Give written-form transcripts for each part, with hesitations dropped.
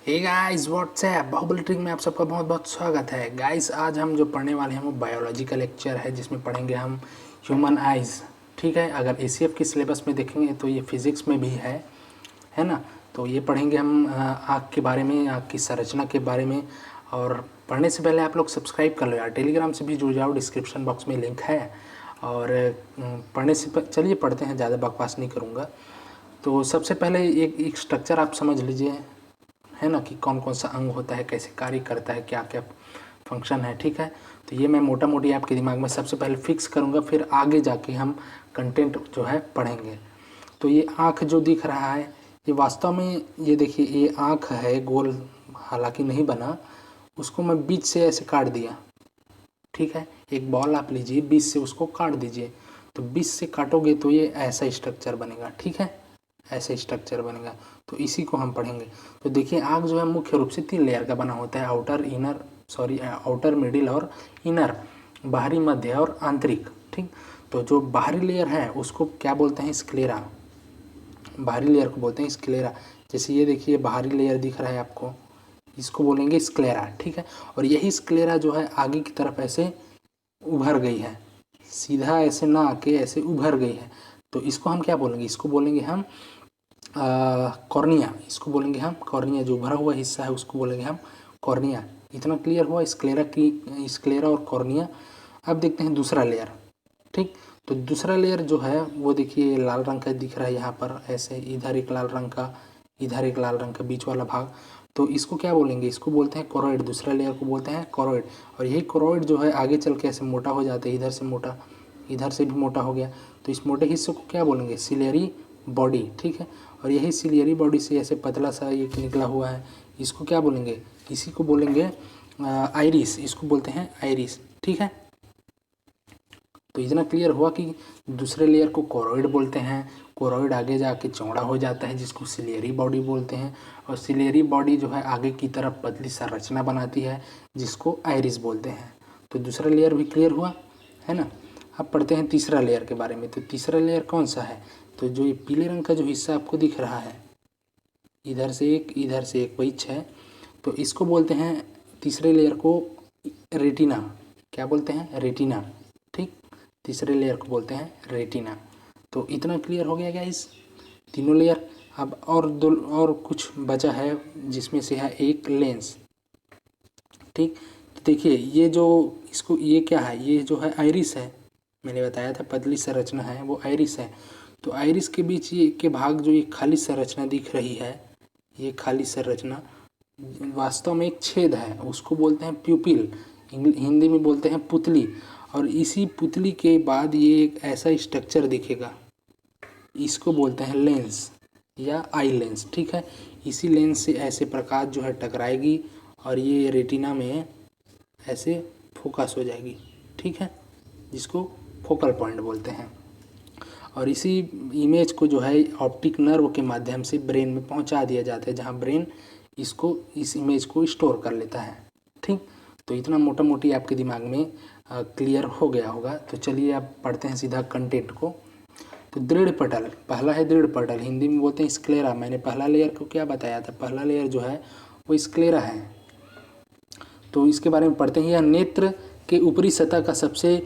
हे guys WhatsApp Baahubali trick में आप सबका बहुत बहुत स्वागत है। गाइस आज हम जो पढ़ने वाले हैं वो बायोलॉजी का लेक्चर है, जिसमें पढ़ेंगे हम ह्यूमन आइज़। ठीक है, अगर एसीएफ की सिलेबस में देखेंगे तो ये फिज़िक्स में भी है ना। तो ये पढ़ेंगे हम आँख के बारे में, आँख की संरचना के बारे में। और पढ़ने से पहले आप लोग सब्सक्राइब कर लो यार, टेलीग्राम से भी जुड़ जाओ, डिस्क्रिप्शन बॉक्स में लिंक है। और पढ़ने से चलिए पढ़ते हैं, ज़्यादा बकवास नहीं करूँगा। तो सबसे पहले एक स्ट्रक्चर आप समझ लीजिए, है ना, कि कौन कौन सा अंग होता है, कैसे कार्य करता है, क्या क्या फंक्शन है। ठीक है, तो ये मैं मोटा मोटी आपके दिमाग में सबसे पहले फिक्स करूँगा, फिर आगे जाके हम कंटेंट जो है पढ़ेंगे। तो ये आँख जो दिख रहा है, ये वास्तव में ये देखिए, ये आँख है गोल, हालांकि नहीं बना, उसको मैं बीच से ऐसे काट दिया। ठीक है, एक बॉल आप लीजिए, बीच से उसको काट दीजिए, तो बीच से काटोगे तो ये ऐसा स्ट्रक्चर बनेगा। ठीक है, ऐसे स्ट्रक्चर बनेगा, तो इसी को हम पढ़ेंगे। तो देखिए, आँख जो है मुख्य रूप से 3 लेयर का बना होता है, आउटर मिडिल और इनर, बाहरी, मध्य और आंतरिक। ठीक, तो जो बाहरी लेयर है उसको क्या बोलते हैं? स्क्लेरा। बाहरी लेयर को बोलते हैं स्क्लेरा। जैसे ये देखिए बाहरी लेयर दिख रहा है आपको, इसको बोलेंगे स्क्लेरा। ठीक है, और यही स्क्लेरा जो है आगे की तरफ ऐसे उभर गई है, सीधा ऐसे ना आके ऐसे उभर गई है, तो इसको हम क्या बोलेंगे? इसको बोलेंगे हम कॉर्निया। इसको बोलेंगे हम कॉर्निया, जो भरा हुआ हिस्सा है उसको बोलेंगे हम कॉर्निया। इतना क्लियर हुआ स्क्लेरा और कॉर्निया। अब देखते हैं दूसरा लेयर। ठीक, तो दूसरा लेयर जो है वो देखिए लाल रंग का दिख रहा है यहाँ पर, ऐसे इधर एक लाल रंग का, इधर एक लाल रंग का, बीच वाला भाग। तो इसको क्या बोलेंगे? इसको बोलते हैं कोरोइड। दूसरा लेयर को बोलते हैं कोरोइड। और यही कोरोइड जो है आगे चल के ऐसे मोटा हो जाता है, इधर से मोटा, इधर से भी मोटा हो गया, तो इस मोटे हिस्से को क्या बोलेंगे? Ciliary body. ठीक है, और यही सिलियरी बॉडी से ऐसे पतला सा ये निकला हुआ है, इसको क्या बोलेंगे? इसी को बोलेंगे आइरिस। इसको बोलते हैं आइरिस। ठीक है, तो इतना क्लियर हुआ कि दूसरे लेयर को कोरोइड बोलते हैं, कोरोइड आगे जाके चौड़ा हो जाता है जिसको सिलियरी बॉडी बोलते हैं, और सिलियरी बॉडी जो है आगे की तरफ पतली संरचना बनाती है जिसको आइरिस बोलते हैं। तो दूसरा लेयर भी क्लियर हुआ, है ना। अब पढ़ते हैं तीसरा लेयर के बारे में। तो तीसरा लेयर कौन सा है? तो जो ये पीले रंग का जो हिस्सा आपको दिख रहा है, इधर से एक, इधर से एक, वही है, तो इसको बोलते हैं तीसरे लेयर को रेटिना। क्या बोलते हैं? रेटिना। ठीक, तीसरे लेयर को बोलते हैं रेटिना। तो इतना क्लियर हो गया गाइस, तीनों लेयर। अब और कुछ बचा है, जिसमें से है एक लेंस। ठीक, तो देखिए ये जो इसको, ये क्या है? ये जो है आइरिस है, मैंने बताया था पतली संरचना है, वो आइरिस है। तो आइरिस के बीच ये के भाग जो ये खाली संरचना दिख रही है, ये खाली संरचना वास्तव में एक छेद है, उसको बोलते हैं प्यूपिल, हिंदी में बोलते हैं पुतली। और इसी पुतली के बाद ये एक ऐसा स्ट्रक्चर दिखेगा, इसको बोलते हैं लेंस या आई लेंस। ठीक है, इसी लेंस से ऐसे प्रकाश जो है टकराएगी और ये रेटिना में ऐसे फोकस हो जाएगी। ठीक है, जिसको फोकल पॉइंट बोलते हैं। और इसी इमेज को जो है ऑप्टिक नर्व के माध्यम से ब्रेन में पहुंचा दिया जाता है, जहां ब्रेन इस इमेज को स्टोर कर लेता है। ठीक, तो इतना मोटा मोटी आपके दिमाग में क्लियर हो गया होगा। तो चलिए अब पढ़ते हैं सीधा कंटेंट को। तो दृढ़ पटल, पहला है दृढ़ पटल, हिंदी में बोलते हैं स्क्लेरा। मैंने पहला लेयर को क्या बताया था? पहला लेयर जो है वो स्क्लेरा है। तो इसके बारे में पढ़ते हैं। यह नेत्र के ऊपरी सतह का सबसे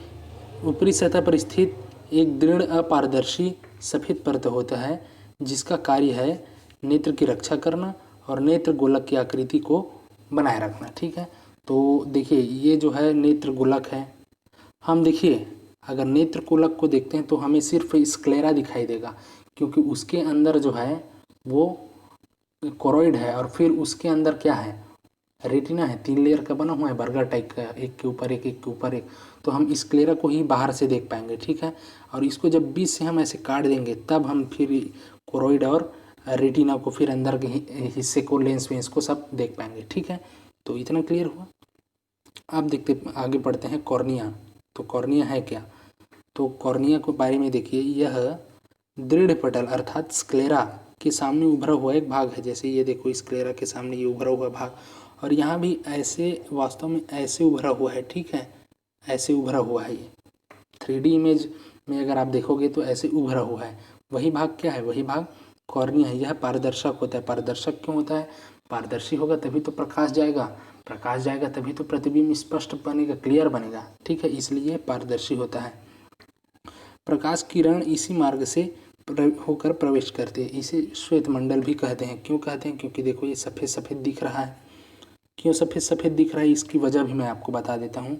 ऊपरी सतह पर स्थित एक दृढ़ अपारदर्शी सफ़ेद परत होता है, जिसका कार्य है नेत्र की रक्षा करना और नेत्र गोलक की आकृति को बनाए रखना। ठीक है, तो देखिए ये जो है नेत्र गोलक है। हम देखिए अगर नेत्र गोलक को देखते हैं तो हमें सिर्फ स्क्लेरा दिखाई देगा, क्योंकि उसके अंदर जो है वो कोरोइड है, और फिर उसके अंदर क्या है? रेटिना है, 3 लेयर का बना हुआ है, बर्गर टाइप का, एक के ऊपर एक, एक के ऊपर एक। तो हम स्क्लेरा को ही बाहर से देख पाएंगे। ठीक है, और इसको जब बीच से हम ऐसे काट देंगे तब हम फिर कोरोइड और रेटिना को, फिर अंदर के हिस्से को, लेंस वेंस को सब देख पाएंगे। ठीक है, तो इतना क्लियर हुआ। अब देखते आगे पढ़ते हैं कॉर्निया। तो कॉर्निया है क्या? तो कॉर्निया के बारे में देखिए, यह दृढ़ पटल अर्थात स्क्लेरा के सामने उभरा हुआ एक भाग है। जैसे ये देखो, स्क्लेरा के सामने ये उभरा हुआ भाग, और यहाँ भी ऐसे वास्तव में ऐसे उभरा हुआ है। ठीक है, ऐसे उभरा हुआ है, ये 3D इमेज में अगर आप देखोगे तो ऐसे उभरा हुआ है। वही भाग क्या है? वही भाग कॉर्निया है। यह पारदर्शक होता है। पारदर्शक क्यों होता है? पारदर्शी होगा तभी तो प्रकाश जाएगा, प्रकाश जाएगा तभी तो प्रतिबिंब स्पष्ट बनेगा, क्लियर बनेगा, ठीक है, इसलिए पारदर्शी होता है। प्रकाश किरण इसी मार्ग से होकर प्रवेश करते हैं, इसे श्वेत मंडल भी कहते हैं। क्यों कहते हैं? क्योंकि देखो ये सफ़ेद सफ़ेद दिख रहा है। क्यों सफ़ेद सफ़ेद दिख रहा है, इसकी वजह भी मैं आपको बता देता हूँ।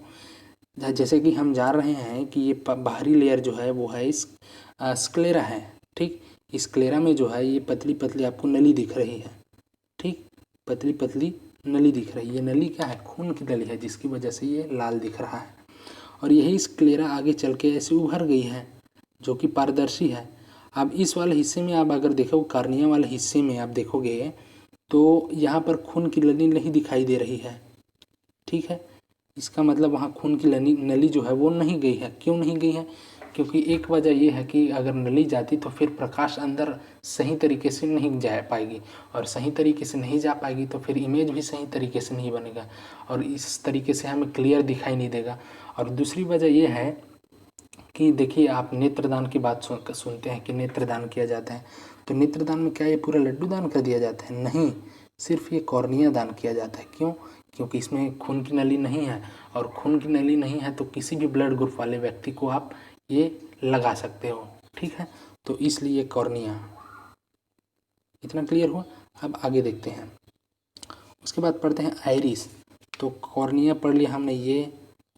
जैसे कि हम जान रहे हैं कि ये बाहरी लेयर जो है वो है इस स्क्लेरा है, ठीक। इस स्क्लेरा में जो है ये पतली पतली आपको नली दिख रही है, ठीक, पतली पतली नली दिख रही है। ये नली क्या है? खून की नली है, जिसकी वजह से ये लाल दिख रहा है। और यही स्क्लेरा आगे चल के ऐसे उभर गई है जो कि पारदर्शी है। अब इस वाले हिस्से में आप अगर देखो, कार्निया वाले हिस्से में आप देखोगे तो यहाँ पर खून की नली नहीं दिखाई दे रही है, ठीक है। इसका मतलब वहाँ खून की नली जो है वो नहीं गई है। क्यों नहीं गई है? क्योंकि एक वजह ये है कि अगर नली जाती तो फिर प्रकाश अंदर सही तरीके से नहीं जा पाएगी, और सही तरीके से नहीं जा पाएगी तो फिर इमेज भी सही तरीके से नहीं बनेगा, और इस तरीके से हमें क्लियर दिखाई नहीं देगा। और दूसरी वजह ये है कि देखिए, आप नेत्रदान की बात सुनते हैं कि नेत्रदान किया जाता है, तो नेत्रदान में क्या ये पूरा लड्डू दान कर दिया जाता है? नहीं, सिर्फ ये कॉर्निया दान किया जाता है। क्यों? क्योंकि इसमें खून की नली नहीं है, और खून की नली नहीं है तो किसी भी ब्लड ग्रुप वाले व्यक्ति को आप ये लगा सकते हो, ठीक है। तो इसलिए कॉर्निया। इतना क्लियर हुआ? अब आगे देखते हैं। उसके बाद पढ़ते हैं आइरिस। तो कॉर्निया पढ़ लिया हमने ये,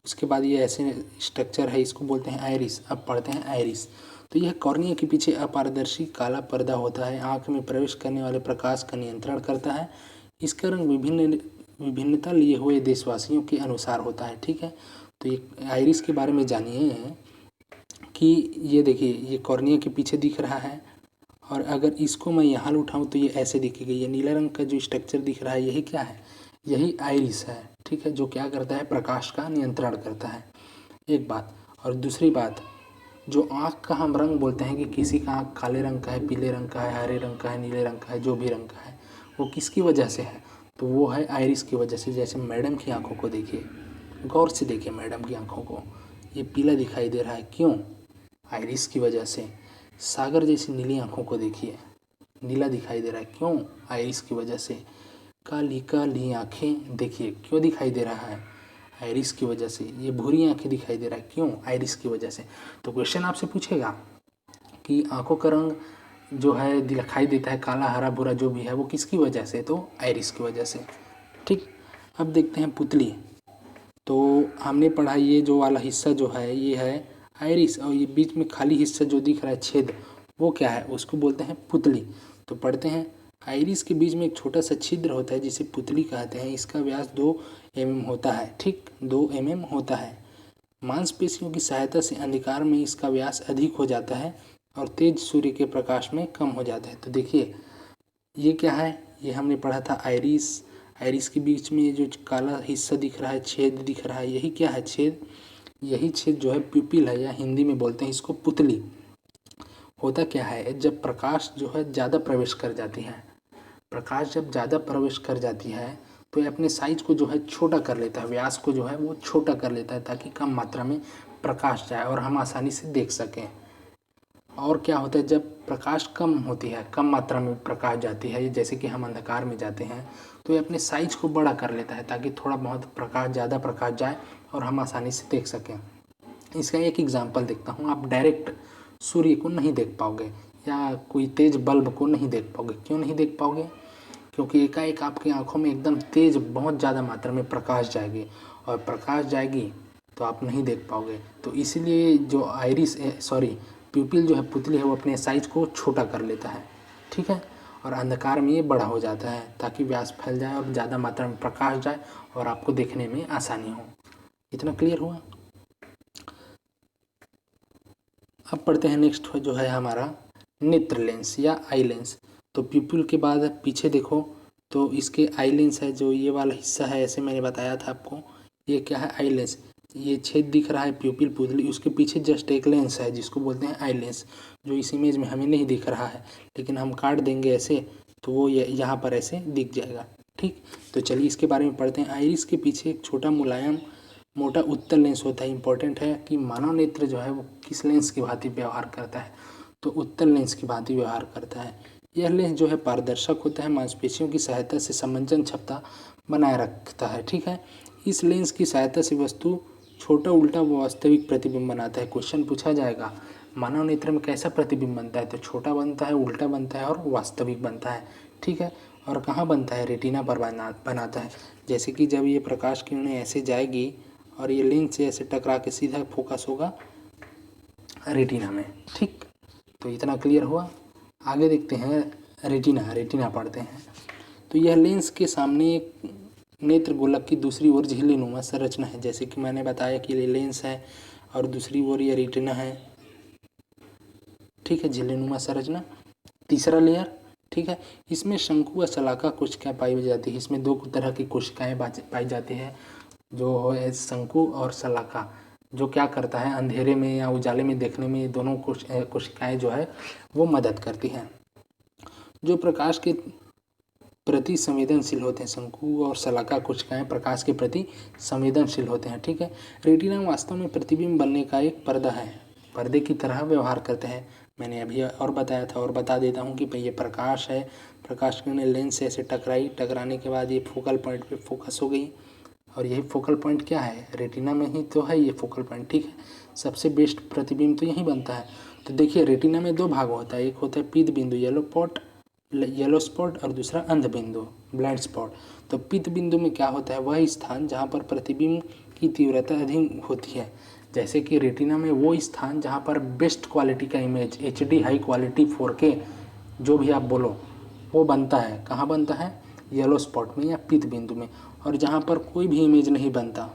उसके बाद ये ऐसे स्ट्रक्चर है, इसको बोलते हैं आइरिस। अब पढ़ते हैं आइरिस। तो यह कॉर्निया के पीछे अपारदर्शी काला पर्दा होता है, आँख में प्रवेश करने वाले प्रकाश का नियंत्रण करता है। इसका रंग विभिन्नता लिए हुए देशवासियों के अनुसार होता है, ठीक है। तो ये आइरिस के बारे में जानिए कि ये देखिए, ये कॉर्निया के पीछे दिख रहा है, और अगर इसको मैं यहाँ उठाऊँ तो ये ऐसे दिखेगा। ये नीला रंग का जो स्ट्रक्चर दिख रहा है, यही क्या है? यही आइरिस है, ठीक है, जो क्या करता है? प्रकाश का नियंत्रण करता है, एक बात। और दूसरी बात, जो आँख का हम रंग बोलते हैं कि किसी का आँख काले रंग का है, पीले रंग का है, हरे रंग का है, नीले रंग का है, जो भी रंग का है, वो किसकी वजह से है? तो वो है आइरिस की वजह से। जैसे मैडम की आंखों को देखिए, गौर से देखिए मैडम की आंखों को, ये पीला दिखाई दे रहा है। क्यों? आइरिस की वजह से। सागर जैसी नीली आंखों को देखिए, नीला दिखाई दे रहा है। क्यों? आइरिस की वजह से। काली काली आँखें देखिए, क्यों दिखाई दे रहा है? आइरिस की वजह से। ये भूरी आँखें दिखाई दे रहा है, क्यों? आइरिस की वजह से। तो क्वेश्चन आपसे पूछेगा कि आंखों का रंग जो है दिखाई देता है काला, हरा, भूरा, जो भी है, वो किसकी वजह से? तो आइरिस की वजह से, ठीक। अब देखते हैं पुतली। तो हमने पढ़ा ये जो वाला हिस्सा जो है ये है आइरिस, और ये बीच में खाली हिस्सा जो दिख रहा है छेद, वो क्या है? उसको बोलते हैं पुतली। तो पढ़ते हैं। आइरिस के बीच में एक छोटा सा छिद्र होता है जिसे पुतली कहते हैं। इसका व्यास 2 mm होता है, ठीक, 2 mm होता है। मांसपेशियों की सहायता से अंधकार में इसका व्यास अधिक हो जाता है और तेज सूर्य के प्रकाश में कम हो जाता है। तो देखिए, ये क्या है? ये हमने पढ़ा था आइरिस। आइरिस के बीच में जो काला हिस्सा दिख रहा है, छेद दिख रहा है, यही क्या है? छेद। यही छेद जो है प्यूपिल है, या हिंदी में बोलते हैं इसको पुतली। होता क्या है, जब प्रकाश जो है ज़्यादा प्रवेश कर जाती है, प्रकाश जब ज़्यादा प्रवेश कर जाती है तो ये अपने साइज को जो है छोटा कर लेता है, व्यास को जो है वो छोटा कर लेता है, ताकि कम मात्रा में प्रकाश जाए और हम आसानी से देख सकें। और क्या होता है, जब प्रकाश कम होती है, कम मात्रा में प्रकाश जाती है, जैसे कि हम अंधकार में जाते हैं, तो ये अपने साइज को बड़ा कर लेता है ताकि थोड़ा बहुत प्रकाश, ज़्यादा प्रकाश जाए और हम आसानी से देख सकें। इसका एक एग्जांपल देखता हूँ। आप डायरेक्ट सूर्य को नहीं देख पाओगे, या कोई तेज बल्ब को नहीं देख पाओगे। क्यों नहीं देख पाओगे? क्योंकि एकाएक आपकी आंखों में एकदम तेज, बहुत ज़्यादा मात्रा में प्रकाश जाएगी, और प्रकाश जाएगी तो आप नहीं देख पाओगे। तो इसीलिए जो आइरिस सॉरी प्यूपिल जो है, पुतली है, वो अपने साइज को छोटा कर लेता है, ठीक है। और अंधकार में ये बड़ा हो जाता है ताकि व्यास फैल जाए और ज़्यादा मात्रा में प्रकाश जाए और आपको देखने में आसानी हो। इतना क्लियर हुआ? अब पढ़ते हैं नेक्स्ट जो है हमारा नेत्र लेंस या आई लेंस। तो प्यूपिल के बाद पीछे देखो तो इसके आई लेंस है, जो ये वाला हिस्सा है, ऐसे मैंने बताया था आपको। ये क्या है? Eye lens. ये छेद दिख रहा है प्यूपिल पुतली, उसके पीछे जस्ट एक लेंस है जिसको बोलते हैं आई लेंस, जो इस इमेज में हमें नहीं दिख रहा है, लेकिन हम काट देंगे ऐसे तो वो यहाँ पर ऐसे दिख जाएगा, ठीक। तो चलिए इसके बारे में पढ़ते हैं। आइरिस के पीछे एक छोटा मुलायम मोटा उत्तल लेंस होता है। इंपॉर्टेंट है कि मानव नेत्र जो है वो किस लेंस की भांति व्यवहार करता है? तो उत्तल लेंस की भांति व्यवहार करता है। यह लेंस जो है पारदर्शक होता है, मांसपेशियों की सहायता से समंजन क्षमता बनाए रखता है। ठीक है, इस लेंस की सहायता से वस्तु छोटा उल्टा व वास्तविक प्रतिबिंब बनाता है। क्वेश्चन पूछा जाएगा मानव नेत्र में कैसा प्रतिबिंब बनता है, तो छोटा बनता है, उल्टा बनता है और वास्तविक बनता है। ठीक है, और कहाँ बनता है, रेटिना पर बनाता है। जैसे कि जब ये प्रकाश किरणें ऐसे जाएगी और ये लेंस से ऐसे टकरा के सीधा फोकस होगा रेटिना में। ठीक, तो इतना क्लियर हुआ। आगे देखते हैं रेटिना पढ़ते हैं। तो यह लेंस के सामने एक नेत्र गोलक की दूसरी ओर झिल्लीनुमा संरचना है। जैसे कि मैंने बताया कि ये लेंस है और दूसरी ओर ये रेटिना है। ठीक है, झिल्लीनुमा संरचना। तीसरा लेयर, ठीक है, इसमें शंकु व शलाका कोशिकाएं पाई जाती है। इसमें दो तरह की कोशिकाएं पाई जाती है, जो है शंकु और शलाका। जो क्या करता है, अंधेरे में या उजाले में देखने में दोनों कोशिकाएं जो है वो मदद करती हैं, जो प्रकाश के प्रति संवेदनशील होते हैं। शंकु और शलाका कोशिकाएं प्रकाश के प्रति संवेदनशील होते हैं। ठीक है, रेटिना वास्तव में प्रतिबिंब बनने का एक पर्दा है, पर्दे की तरह व्यवहार करते हैं। मैंने अभी और बताया था और बता देता हूँ कि ये प्रकाश है, प्रकाश किरणें लेंस से ऐसे टकराने के बाद ये फोकल पॉइंट पे फोकस हो गई, और यही फोकल पॉइंट क्या है, रेटिना में ही तो है ये फोकल पॉइंट। ठीक है, सबसे बेस्ट प्रतिबिंब तो यही बनता है। तो देखिए रेटिना में दो भाग होता है, एक होता है पीत बिंदु येलो स्पॉट और दूसरा अंध बिंदु ब्लाइंड स्पॉट। तो पीत बिंदु में क्या होता है, वह स्थान जहाँ पर प्रतिबिंब की तीव्रता अधिक होती है। जैसे कि रेटिना में वो स्थान जहाँ पर बेस्ट क्वालिटी का image HD high quality 4K जो भी आप बोलो वो बनता है। कहाँ बनता है, येलो स्पॉट में या पीत बिंदु में। और जहाँ पर कोई भी इमेज नहीं बनता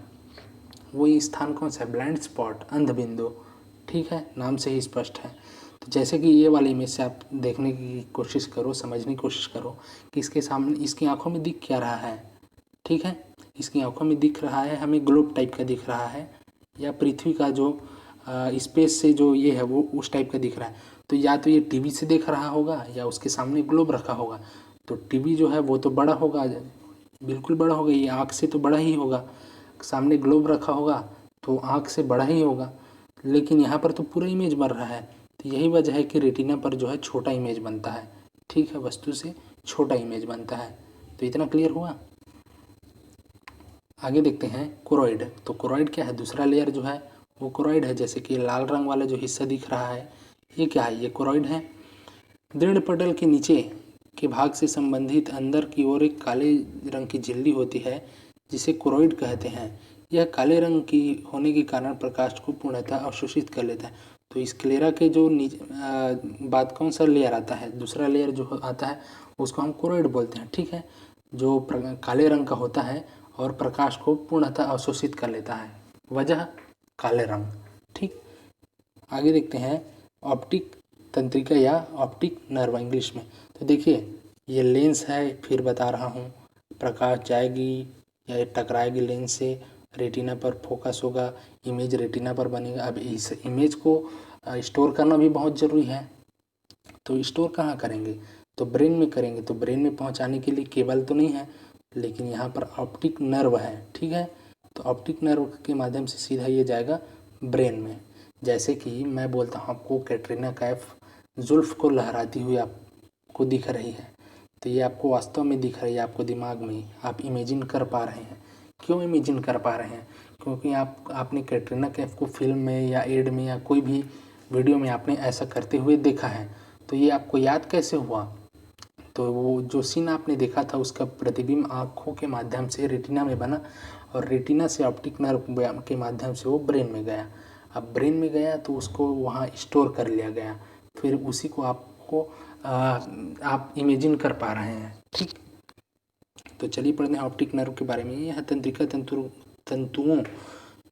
वो स्थान कौन सा है, ब्लाइंड स्पॉट, अंध बिंदु। ठीक है, नाम से ही स्पष्ट है। तो जैसे कि ये वाली इमेज से आप देखने की कोशिश करो, समझने की कोशिश करो कि इसके सामने इसकी आंखों में दिख क्या रहा है। ठीक है, इसकी आंखों में दिख रहा है हमें ग्लोब टाइप का दिख रहा है, या पृथ्वी का जो स्पेस से जो ये है वो उस टाइप का दिख रहा है। तो या तो ये टीवी से देख रहा होगा या उसके सामने ग्लोब रखा होगा। तो टीवी जो है वो तो बड़ा होगा, बिल्कुल बड़ा होगा, ये आँख से तो बड़ा ही होगा। सामने ग्लोब रखा होगा तो आँख से बड़ा ही होगा, लेकिन यहाँ पर तो पूरा इमेज बन रहा है। तो यही वजह है कि रेटिना पर जो है छोटा इमेज बनता है। ठीक है, वस्तु से छोटा इमेज बनता है। तो इतना क्लियर हुआ। आगे देखते हैं कोरोइड। तो कोरोइड क्या है, दूसरा लेयर जो है वो कोरोइड है। जैसे कि लाल रंग वाला जो हिस्सा दिख रहा है ये क्या है, ये कोरोइड है। दृढ़ पटल के नीचे के भाग से संबंधित अंदर की ओर एक काले रंग की झिल्ली होती है जिसे कोरोइड कहते हैं। यह काले रंग की होने के कारण प्रकाश को पूर्णतः अवशोषित कर लेता है। तो इस क्लेरा के जो नीचे बाद कौन सा लेयर आता है, दूसरा लेयर जो आता है उसको हम कोरोइड बोलते हैं। ठीक है, जो काले रंग का होता है और प्रकाश को पूर्णतः अवशोषित कर लेता है, वजह काले रंग। ठीक, आगे देखते हैं ऑप्टिक तंत्रिका या ऑप्टिक नर्व इंग्लिश में। तो देखिए ये लेंस है, फिर बता रहा हूँ, प्रकाश जाएगी या टकराएगी लेंस से, रेटिना पर फोकस होगा, इमेज रेटिना पर बनेगा। अब इस इमेज को स्टोर करना भी बहुत ज़रूरी है। तो स्टोर कहाँ करेंगे, तो ब्रेन में करेंगे। तो ब्रेन में पहुँचाने के लिए केबल तो नहीं है, लेकिन यहाँ पर ऑप्टिक नर्व है। ठीक है, तो ऑप्टिक नर्व के माध्यम से सीधा ये जाएगा ब्रेन में। जैसे कि मैं बोलता हूँ आपको कैटरीना कैफ जुल्फ को लहराती हुई आपको दिख रही है, तो ये आपको वास्तव में दिख रही है, आपको दिमाग में आप इमेजिन कर पा रहे हैं। क्यों इमेजिन कर पा रहे हैं, क्योंकि आपने कैटरीना कैफ को फिल्म में या एड में या कोई भी वीडियो में आपने ऐसा करते हुए देखा है। तो ये आपको याद कैसे हुआ, तो वो जो सीन आपने देखा था उसका प्रतिबिंब आँखों के माध्यम से रेटिना में बना और रेटिना से ऑप्टिक नर्व के माध्यम से वो ब्रेन में गया। अब ब्रेन में गया तो उसको वहाँ स्टोर कर लिया गया, फिर उसी को आप इमेजिन कर पा रहे हैं। ठीक, तो चलिए पढ़ते हैं ऑप्टिक नर्व के बारे में। यह तंत्रिका तंतुओं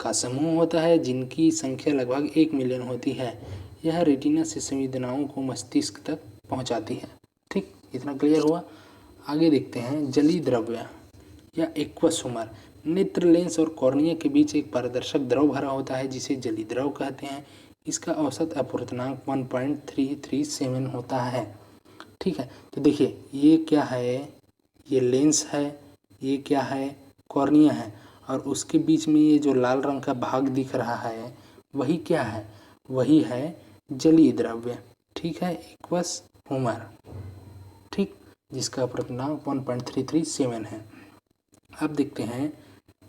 का समूह होता है जिनकी संख्या लगभग 1 मिलियन होती है। यह रेटिना से संवेदनाओं को मस्तिष्क तक पहुंचाती है। ठीक, इतना क्लियर हुआ। आगे देखते हैं जलीय द्रव्य या एक्वस ह्यूमर। नेत्र लेंस और कॉर्निया के बीच एक पारदर्शक द्रव भरा होता है जिसे जलीय द्रव कहते हैं। इसका औसत अपवर्तनांक 1.337 होता है। ठीक है, तो देखिए ये क्या है, ये लेंस है, ये क्या है, कॉर्निया है, और उसके बीच में ये जो लाल रंग का भाग दिख रहा है वही क्या है, वही है जलीय द्रव्य। ठीक है, एक्वस ह्यूमर। जिसका अपर्तनांक 1.337 है। अब देखते हैं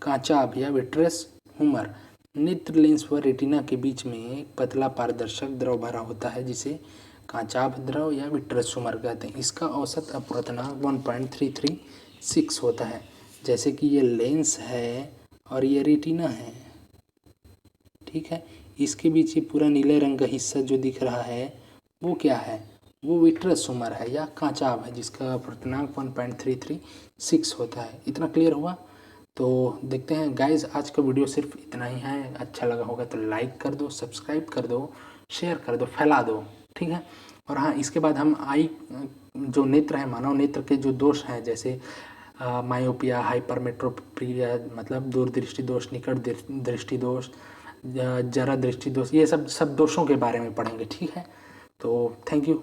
कांचाभ या विट्रस ह्यूमर। नेत्र लेंस व रेटिना के बीच में एक पतला पारदर्शक द्रव भरा होता है जिसे कांचाभ द्रव या विट्रस ह्यूमर कहते हैं। इसका औसत अपर्तनांक 1.336 होता है। जैसे कि ये लेंस है और ये रेटिना है, ठीक है। इसके बीच ये पूरा नीले रंग का हिस्सा जो दिख रहा है वो क्या है, वो विट्रस ह्यूमर है या कांचाभ है, जिसका अपर्तनांक 1.336 होता है। इतना क्लियर हुआ। तो देखते हैं गाइज, आज का वीडियो सिर्फ इतना ही है। अच्छा लगा होगा तो लाइक कर दो, सब्सक्राइब कर दो, शेयर कर दो, फैला दो, ठीक है। और हाँ, इसके बाद हम आई जो नेत्र है, मानव नेत्र के जो दोष हैं, जैसे मायोपिया, हाइपरमेट्रोपिया मतलब दूरदृष्टि दोष, निकट दृष्टि दोष, जरा दृष्टि दोष, ये सब दोषों के बारे में पढ़ेंगे, ठीक है। तो थैंक यू।